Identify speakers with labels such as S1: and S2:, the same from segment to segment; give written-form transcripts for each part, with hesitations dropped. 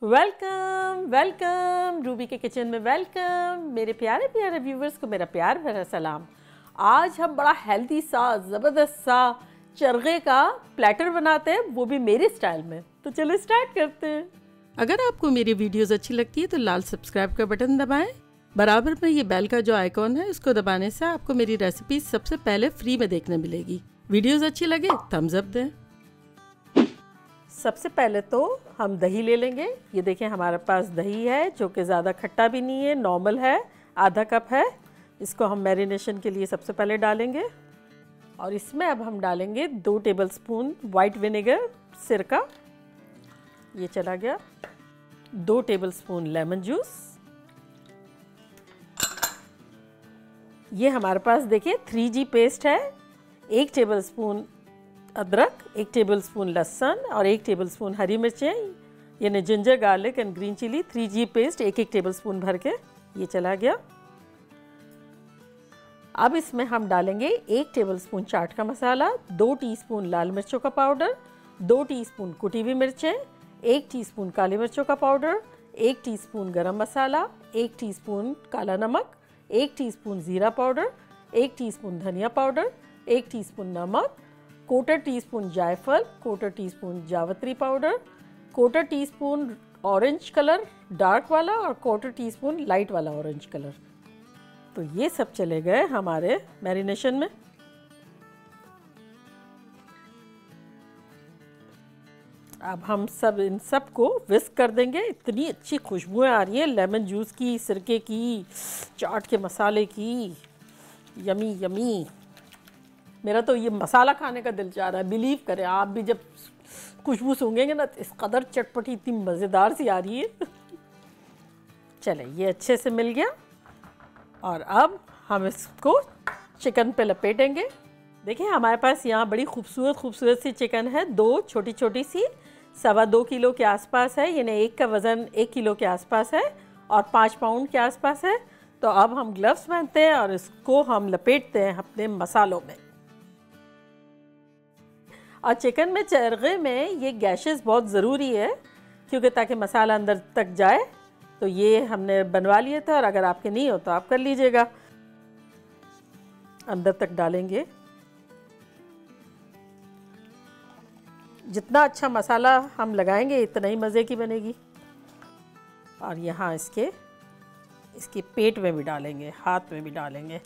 S1: Welcome welcome Ruby के kitchen में welcome. मेरे प्यारे प्यारे व्यूवर्स को मेरा प्यार भरा सलाम। आज हम बड़ा हेल्दी सा ज़बरदस्त सा चरगे का प्लेटर बनाते हैं, वो भी मेरे स्टाइल में। तो चलो स्टार्ट करते हैं। अगर आपको मेरी वीडियोस अच्छी लगती है तो लाल सब्सक्राइब का बटन दबाएं। बराबर में ये बेल का जो आइकॉन है इसको दबाने से आपको मेरी रेसिपी सबसे पहले फ्री में देखने मिलेगी। वीडियोस अच्छी लगे थम्स अप दें। सबसे पहले तो हम दही ले लेंगे। ये देखें हमारे पास दही है जो कि ज़्यादा खट्टा भी नहीं है, नॉर्मल है, आधा कप है। इसको हम मैरिनेशन के लिए सबसे पहले डालेंगे और इसमें अब हम डालेंगे 2 टेबलस्पून वाइट विनेगर सिरका, ये चला गया। 2 टेबलस्पून लेमन जूस। ये हमारे पास देखिए 3G पेस्ट है। 1 टेबलस्पून अदरक, 1 टेबलस्पून लहसुन और 1 टेबलस्पून हरी मिर्चें, यानी ginger garlic and green chilli 3G paste 1 tablespoon भर के, ये चला गया। अब इसमें हम डालेंगे 1 टेबलस्पून चाट का मसाला, 2 टीस्पून लाल मिर्चों का पाउडर, 2 टीस्पून कुटी हुई मिर्चें, 1 टीस्पून काली मिर्चों का पाउडर, 1 टीस्पून गरम मसाला, 1 टीस्पून काला नमक, 1 टीस्पून ज़ीरा पाउडर, 1 टीस्पून धनिया पाउडर, 1 टीस्पून नमक, 1/4 टीस्पून जायफल, 1/4 टीस्पून जावित्री powder, 1/4 teaspoon orange colour dark वाला और 1/4 टीस्पून लाइट वाला ऑरेंज कलर। तो ये सब चले गए हमारे मैरिनेशन में। अब हम सब इन सब को विस्क कर देंगे। इतनी अच्छी खुशबुएं आ रही हैं लेमन जूस की, सिरके की, चाट के मसाले की। Yummy yummy. मेरा तो ये मसाला खाने का दिल चाह रहा है। बिलीव करें आप भी, जब खुशबू सूंघेंगे ना इस कदर चटपटी इतनी मज़ेदार सी आ रही है। चले ये अच्छे से मिल गया और अब हम इसको चिकन पे लपेटेंगे। देखिए हमारे पास यहाँ बड़ी खूबसूरत सी चिकन है। 2 छोटी छोटी सी 2.25 किलो के आसपास है, यानी एक का वज़न 1 किलो के आसपास है और 5 पाउंड के आसपास है। तो अब हम ग्लव्स पहनते हैं और इसको हम लपेटते हैं अपने मसालों में। और चिकन में, चरगे में ये गैशेस बहुत ज़रूरी है क्योंकि ताकि मसाला अंदर तक जाए। तो ये हमने बनवा लिए थे और अगर आपके नहीं हो तो आप कर लीजिएगा। अंदर तक डालेंगे। जितना अच्छा मसाला हम लगाएंगे इतना ही मज़े की बनेगी। और यहाँ इसके पेट में भी डालेंगे, हाथ में भी डालेंगे।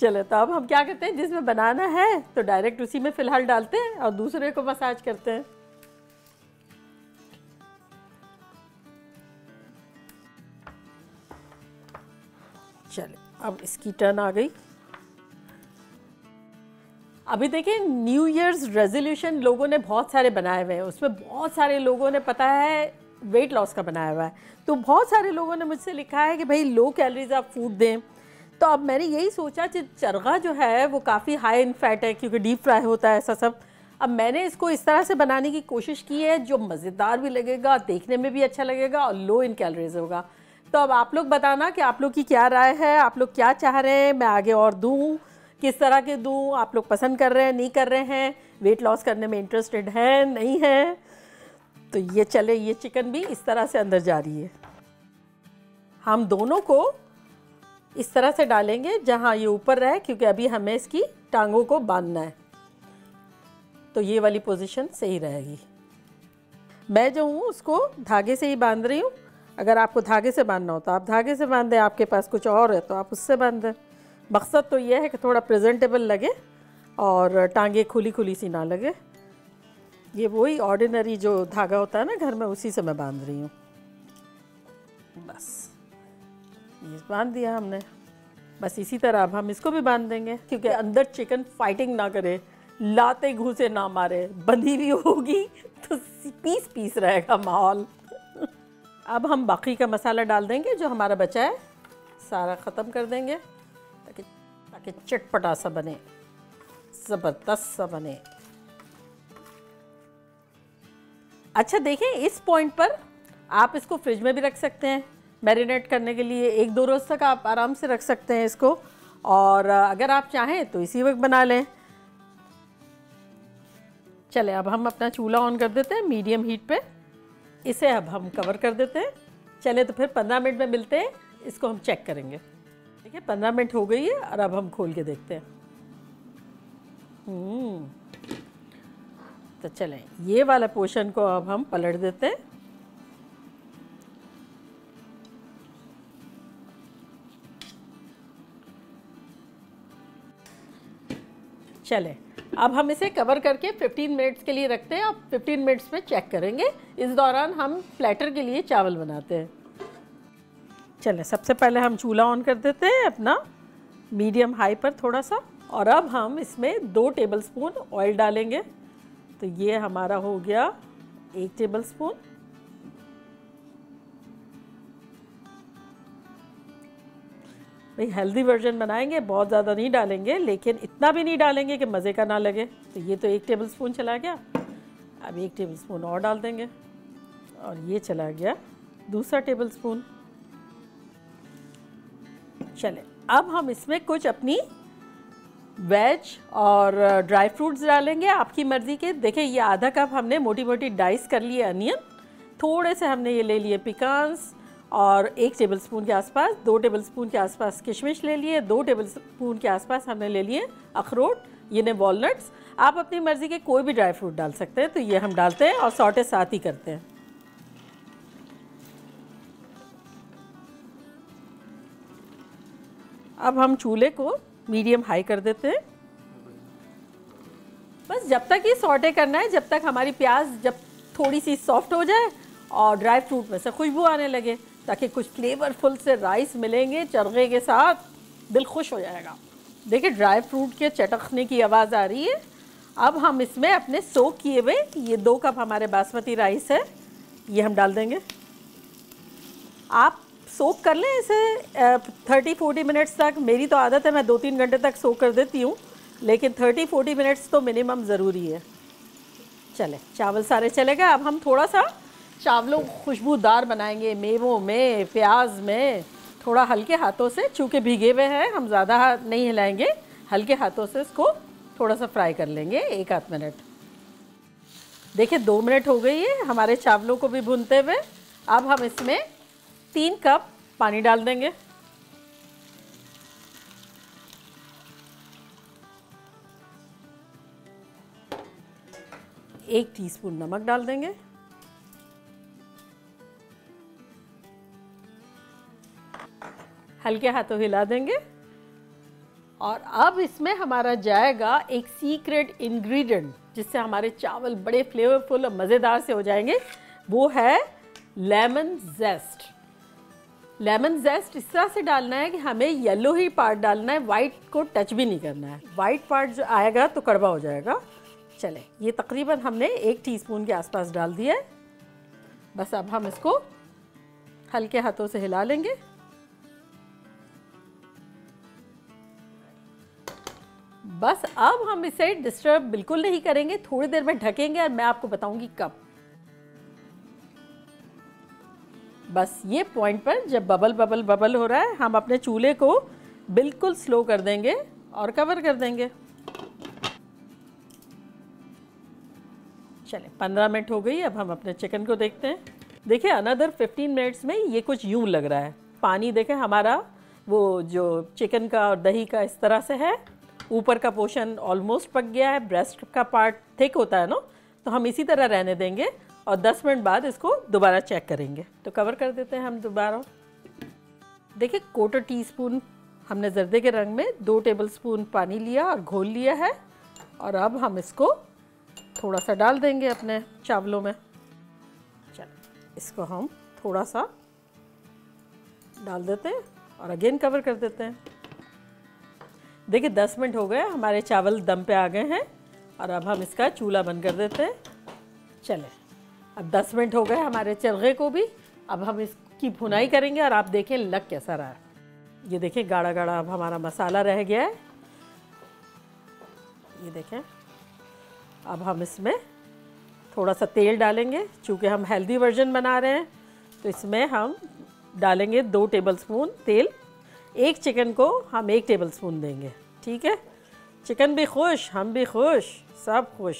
S1: चलो तो अब हम क्या करते हैं, जिसमें बनाना है तो डायरेक्ट उसी में फ़िलहाल डालते हैं और दूसरे को मसाज करते हैं। चले अब इसकी टर्न आ गई। अभी देखिए न्यू ईयर्स रेजोल्यूशन लोगों ने बहुत सारे बनाए हुए हैं। उसमें बहुत सारे लोगों ने, पता है, वेट लॉस का बनाया हुआ है। तो बहुत सारे लोगों ने मुझसे लिखा है कि भाई लो कैलोरीज आप फूड दें। तो अब मैंने यही सोचा कि चरगा जो है वो काफ़ी हाई इन फैट है क्योंकि डीप फ्राई होता है ऐसा सब। अब मैंने इसको इस तरह से बनाने की कोशिश की है जो मज़ेदार भी लगेगा, देखने में भी अच्छा लगेगा और लो इन कैलोरीज होगा। तो अब आप लोग बताना कि आप लोग की क्या राय है, आप लोग क्या चाह रहे हैं मैं आगे और दूँ, किस तरह के दूँ, आप लोग पसंद कर रहे हैं, नहीं कर रहे हैं, वेट लॉस करने में इंटरेस्टेड है नहीं है। तो ये चले, ये चिकन भी इस तरह से अंदर जा रही है। हम दोनों को इस तरह से डालेंगे जहाँ ये ऊपर रहे, क्योंकि अभी हमें इसकी टांगों को बांधना है। तो ये वाली पोजीशन सही रहेगी। मैं जो हूँ उसको धागे से ही बांध रही हूँ। अगर आपको धागे से बांधना हो तो आप धागे से बांध दें, आपके पास कुछ और है तो आप उससे बांध दें। मकसद तो ये है कि थोड़ा प्रेजेंटेबल लगे और टांगे खुली खुली सी ना लगे। ये वही ऑर्डिनरी जो धागा होता है ना घर में, उसी से मैं बांध रही हूँ। बस ये बांध दिया हमने। बस इसी तरह अब हम इसको भी बांध देंगे क्योंकि अंदर चिकन फाइटिंग ना करे, लाते घूसे ना मारे। बंधी भी होगी तो पीस पीस रहेगा माहौल। अब हम बाकी का मसाला डाल देंगे जो हमारा बचा है, सारा ख़त्म कर देंगे ताकि चटपटा सा बने, ज़बरदस्त सा बने। अच्छा देखें, इस पॉइंट पर आप इसको फ्रिज में भी रख सकते हैं मैरिनेट करने के लिए। 1-2 रोज़ तक आप आराम से रख सकते हैं इसको। और अगर आप चाहें तो इसी वक्त बना लें। चले अब हम अपना चूल्हा ऑन कर देते हैं मीडियम हीट पे। इसे अब हम कवर कर देते हैं। चले तो फिर 15 मिनट में मिलते हैं, इसको हम चेक करेंगे। ठीक है, 15 मिनट हो गई है और अब हम खोल के देखते हैं। तो चलें ये वाला पोर्शन को अब हम पलट देते हैं। चलें अब हम इसे कवर करके 15 मिनट्स के लिए रखते हैं। अब 15 मिनट्स में चेक करेंगे। इस दौरान हम प्लेटर के लिए चावल बनाते हैं। चलें सबसे पहले हम चूल्हा ऑन कर देते हैं अपना मीडियम हाई पर थोड़ा सा, और अब हम इसमें 2 टेबलस्पून ऑयल डालेंगे। तो ये हमारा हो गया 1 टेबलस्पून। भाई हेल्दी वर्जन बनाएंगे, बहुत ज़्यादा नहीं डालेंगे, लेकिन इतना भी नहीं डालेंगे कि मज़े का ना लगे। तो ये तो 1 टेबलस्पून चला गया। अब 1 टेबलस्पून और डाल देंगे और ये चला गया दूसरा टेबलस्पून। चले अब हम इसमें कुछ अपनी वेज और ड्राई फ्रूट्स डालेंगे, आपकी मर्ज़ी के। देखिए ये आधा कप हमने मोटी मोटी डाइस कर लिए अनियन, थोड़े से हमने ये ले लिए पिकान्स, और 1 टेबलस्पून के आसपास 2 टेबलस्पून के आसपास किशमिश ले लिए, 2 टेबलस्पून के आसपास हमने ले लिए अखरोट, ये ने वॉलनट्स। आप अपनी मर्ज़ी के कोई भी ड्राई फ्रूट डाल सकते हैं। तो ये हम डालते हैं और सॉटे साथ ही करते हैं। अब हम चूल्हे को मीडियम हाई कर देते हैं। बस जब तक ये सॉटे करना है, जब तक हमारी प्याज जब थोड़ी सी सॉफ्ट हो जाए और ड्राई फ्रूट में से खुशबू आने लगे, ताकि कुछ फ्लेवरफुल से राइस मिलेंगे चरगे के साथ, दिल खुश हो जाएगा। देखिए ड्राई फ्रूट के चटकने की आवाज़ आ रही है। अब हम इसमें अपने सोक किए हुए ये 2 कप हमारे बासमती राइस है, ये हम डाल देंगे। आप सोक कर लें इसे 30-40 मिनट्स तक। मेरी तो आदत है मैं 2-3 घंटे तक सोक कर देती हूँ, लेकिन 30-40 मिनट्स तो मिनिमम ज़रूरी है। चले चावल सारे चले गए। अब हम थोड़ा सा चावलों को खुशबूदार बनाएंगे, मेवों में, प्याज में, थोड़ा हल्के हाथों से, चूँकि भीगे हुए हैं हम ज़्यादा नहीं हिलाएंगे, हल्के हाथों से इसको थोड़ा सा फ्राई कर लेंगे 1-8 मिनट। देखिए 2 मिनट हो गई है हमारे चावलों को भी भूनते हुए। अब हम इसमें 3 कप पानी डाल देंगे। एक टीस्पून नमक डाल देंगे। हल्के हाथों हिला देंगे। और अब इसमें हमारा जाएगा एक सीक्रेट इंग्रेडिएंट, जिससे हमारे चावल बड़े फ्लेवरफुल और मज़ेदार से हो जाएंगे। वो है लेमन जेस्ट। लेमन जेस्ट इस तरह से डालना है कि हमें येलो ही पार्ट डालना है, वाइट को टच भी नहीं करना है। वाइट पार्ट जो आएगा तो कड़वा हो जाएगा। चले ये तकरीबन हमने 1 टीस्पून के आसपास डाल दिया है। बस अब हम इसको हल्के हाथों से हिला लेंगे। बस अब हम इसे डिस्टर्ब बिल्कुल नहीं करेंगे, थोड़ी देर में ढकेंगे और मैं आपको बताऊंगी कब। बस ये पॉइंट पर जब बबल बबल बबल हो रहा है, हम अपने चूल्हे को बिल्कुल स्लो कर देंगे और कवर कर देंगे। चलें 15 मिनट हो गई। अब हम अपने चिकन को देखते हैं। देखिए अनदर 15 मिनट्स में ये कुछ यूं लग रहा है। पानी देखें हमारा वो जो चिकन का और दही का इस तरह से है। ऊपर का पोर्शन ऑलमोस्ट पक गया है, ब्रेस्ट का पार्ट थिक होता है ना, तो हम इसी तरह रहने देंगे और 10 मिनट बाद इसको दोबारा चेक करेंगे। तो कवर कर देते हैं हम दोबारा। देखिए 1/4 टीस्पून हमने जर्दे के रंग में 2 टेबलस्पून पानी लिया और घोल लिया है। और अब हम इसको थोड़ा सा डाल देंगे अपने चावलों में। चलो इसको हम थोड़ा सा डाल देते हैं और अगेन कवर कर देते हैं। देखिए 10 मिनट हो गए, हमारे चावल दम पे आ गए हैं और अब हम इसका चूल्हा बंद कर देते हैं। चलें अब 10 मिनट हो गए हमारे चरगे को भी। अब हम इसकी भुनाई करेंगे और आप देखें लग कैसा रहा है। ये देखें गाढ़ा गाढ़ा अब हमारा मसाला रह गया है। ये देखें। अब हम इसमें थोड़ा सा तेल डालेंगे, चूँकि हम हेल्दी वर्जन बना रहे हैं तो इसमें हम डालेंगे 2 टेबलस्पून तेल। एक चिकन को हम 1 टेबलस्पून देंगे। ठीक है, चिकन भी खुश, हम भी खुश, सब खुश।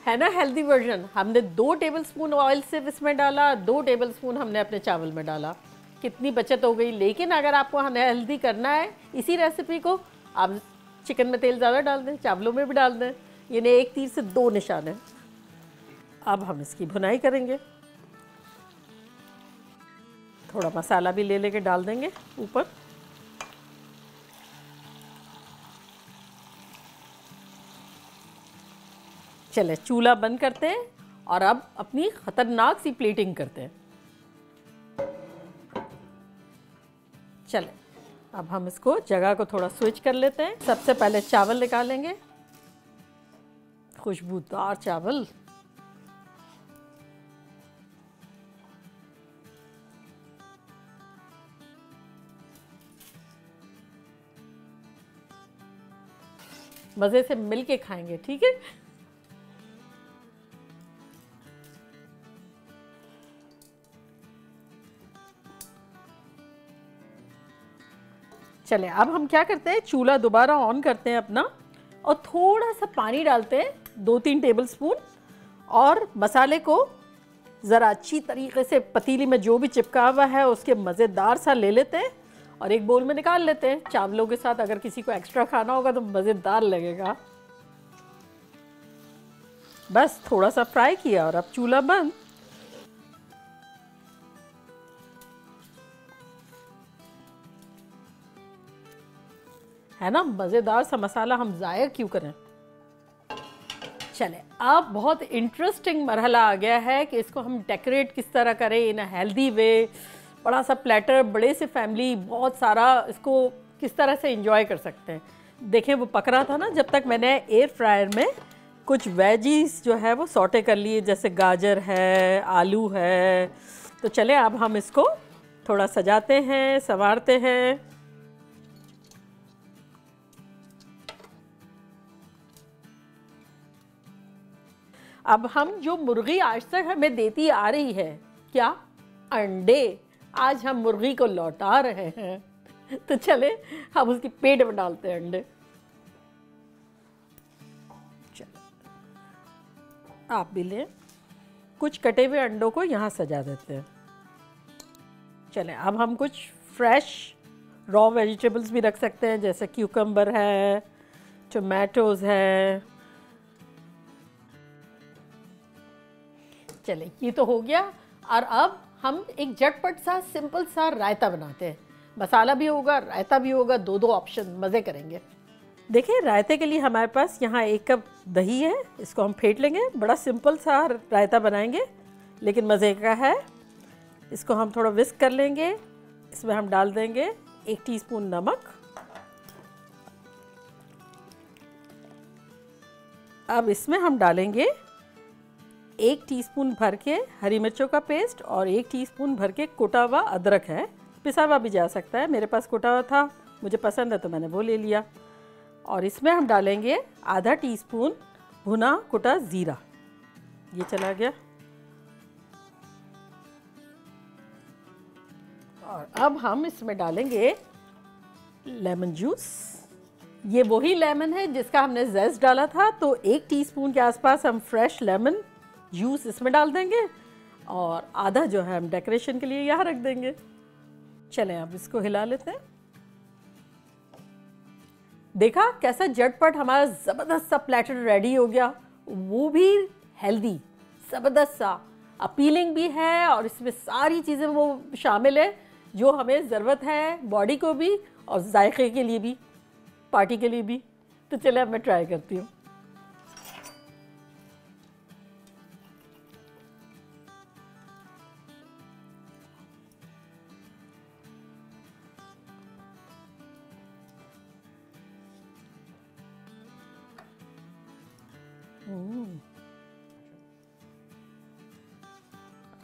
S1: है ना हेल्दी वर्जन। हमने 2 टेबलस्पून ऑयल सिर्फ इसमें डाला, 2 टेबलस्पून हमने अपने चावल में डाला, कितनी बचत हो गई। लेकिन अगर आपको हेल्दी करना है इसी रेसिपी को, आप चिकन में तेल ज़्यादा डाल दें, चावलों में भी डाल दें। यानी एक तीर से 2 निशान है। अब हम इसकी भुनाई करेंगे। थोड़ा मसाला भी ले लेके डाल देंगे ऊपर। चले चूल्हा बंद करते हैं और अब अपनी खतरनाक सी प्लेटिंग करते हैं। चले अब हम इसको जगह को थोड़ा स्विच कर लेते हैं। सबसे पहले चावल निकालेंगे, खुशबूदार चावल। मजे से मिल के खाएंगे, ठीक है। चले अब हम क्या करते हैं, चूल्हा दोबारा ऑन करते हैं अपना और थोड़ा सा पानी डालते हैं, 2-3 टेबलस्पून, और मसाले को ज़रा अच्छी तरीके से पतीली में जो भी चिपका हुआ है उसके मज़ेदार सा ले लेते हैं और एक बोल में निकाल लेते हैं चावलों के साथ। अगर किसी को एक्स्ट्रा खाना होगा तो मज़ेदार लगेगा। बस थोड़ा सा फ्राई किया और अब चूल्हा बंद। है ना मज़ेदार सा मसाला, हम ज़ाया क्यों करें। चले अब बहुत इंटरेस्टिंग मरहला आ गया है कि इसको हम डेकोरेट किस तरह करें इन अ हेल्दी वे। बड़ा सा प्लेटर, बड़े से फैमिली, बहुत सारा इसको किस तरह से एंजॉय कर सकते हैं। देखें वो पक रहा था ना, जब तक मैंने एयर फ्रायर में कुछ वेजीज जो है वो सौटे कर लिए, जैसे गाजर है, आलू है। तो चले अब हम इसको थोड़ा सजाते हैं, संवारते हैं। अब हम जो मुर्गी आज तक हमें देती आ रही है, क्या अंडे, आज हम मुर्गी को लौटा रहे हैं। तो चले हम उसकी पेट में डालते हैं अंडे। चलो आप भी लें, कुछ कटे हुए अंडों को यहाँ सजा देते हैं। चले अब हम कुछ फ्रेश रॉ वेजिटेबल्स भी रख सकते हैं, जैसे क्यूकम्बर है, टोमेटोज है। चले ये तो हो गया। और अब हम एक झटपट सा सिंपल सा रायता बनाते हैं। मसाला भी होगा, रायता भी होगा, 2 ऑप्शन, मज़े करेंगे। देखिए रायते के लिए हमारे पास यहाँ 1 कप दही है, इसको हम फेंट लेंगे। बड़ा सिंपल सा रायता बनाएंगे लेकिन मज़े का है। इसको हम थोड़ा विस्क कर लेंगे। इसमें हम डाल देंगे 1 टीस्पून नमक। अब इसमें हम डालेंगे 1 टीस्पून भर के हरी मिर्चों का पेस्ट और 1 टीस्पून भर के कुटा हुआ अदरक है, पिसा हुआ भी जा सकता है। मेरे पास कुटा हुआ था, मुझे पसंद है तो मैंने वो ले लिया। और इसमें हम डालेंगे आधा टीस्पून भुना कुटा ज़ीरा, ये चला गया। और अब हम इसमें डालेंगे लेमन जूस। ये वही लेमन है जिसका हमने ज़ेस्ट डाला था, तो 1 टीस्पून के आसपास हम फ्रेश लेमन जूस इसमें डाल देंगे और आधा जो है हम डेकोरेशन के लिए यहाँ रख देंगे। चलें अब इसको हिला लेते हैं। देखा कैसा झटपट हमारा ज़बरदस्त सा प्लेटर रेडी हो गया, वो भी हेल्दी, ज़बरदस्त सा, अपीलिंग भी है और इसमें सारी चीज़ें वो शामिल है जो हमें ज़रूरत है, बॉडी को भी और जायके के लिए भी, पार्टी के लिए भी। तो चले अब मैं ट्राई करती हूँ।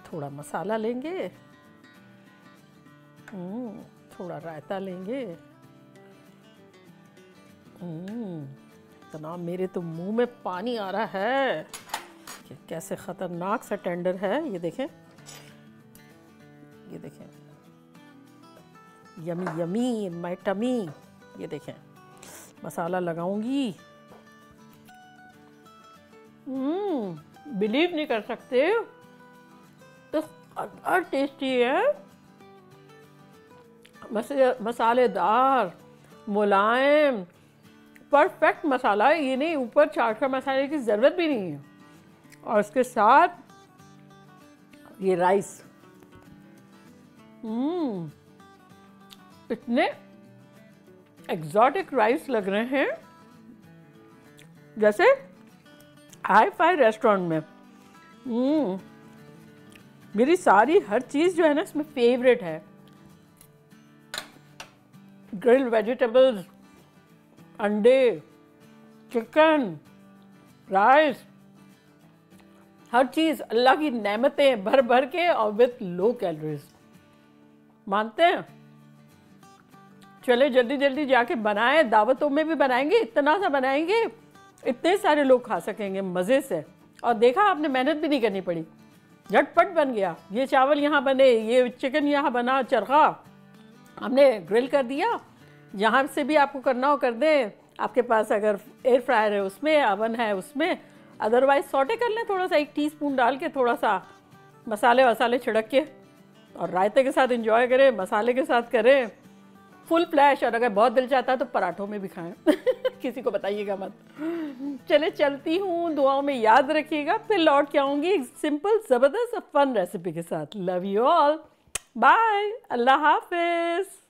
S1: थोड़ा मसाला लेंगे, थोड़ा रायता लेंगे। इतना मेरे तो मुंह में पानी आ रहा है कि कैसे ख़तरनाक सा टेंडर है। ये देखें, ये देखें, yummy yummy in my tummy. ये देखें, मसाला लगाऊंगी। बिलीव नहीं कर सकते, तो कदर टेस्टी है, मसालेदार, मुलायम, परफेक्ट मसाला है। ये नहीं ऊपर चाट का मसाले की ज़रूरत भी नहीं है। और इसके साथ ये राइस, इतने एग्जॉटिक राइस लग रहे हैं जैसे हाई फाई रेस्टोरेंट में। मेरी सारी हर चीज़ जो है ना इसमें फेवरेट है। ग्रिल्ड वेजिटेबल्स, अंडे, चिकन, राइस, हर चीज़ अल्लाह की नेमतें भर भर के और विथ लो कैलोरीज। मानते हैं? चले जल्दी जल्दी जाके बनाएं, दावतों में भी बनाएंगे, इतना सा बनाएंगे इतने सारे लोग खा सकेंगे मज़े से। और देखा आपने, मेहनत भी नहीं करनी पड़ी, झटपट बन गया। ये चावल यहाँ बने, ये चिकन यहाँ बना, चरखा हमने ग्रिल कर दिया। यहाँ से भी आपको करना हो कर दें, आपके पास अगर एयर फ्रायर है उसमें, अवन है उसमें, अदरवाइज सॉटे कर लें थोड़ा सा, 1 टीस्पून डाल के, थोड़ा सा मसाले वसाले छिड़क के, और रायते के साथ एंजॉय करें, मसाले के साथ करें फुल फ्लैश। और अगर बहुत दिल चाहता है तो पराठों में भी खाएं। किसी को बताइएगा मत। चले चलती हूँ, दुआओं में याद रखिएगा, फिर लौट के आऊँगी एक सिंपल ज़बरदस्त फन रेसिपी के साथ। लव यू ऑल, बाय, अल्लाह हाफिज़।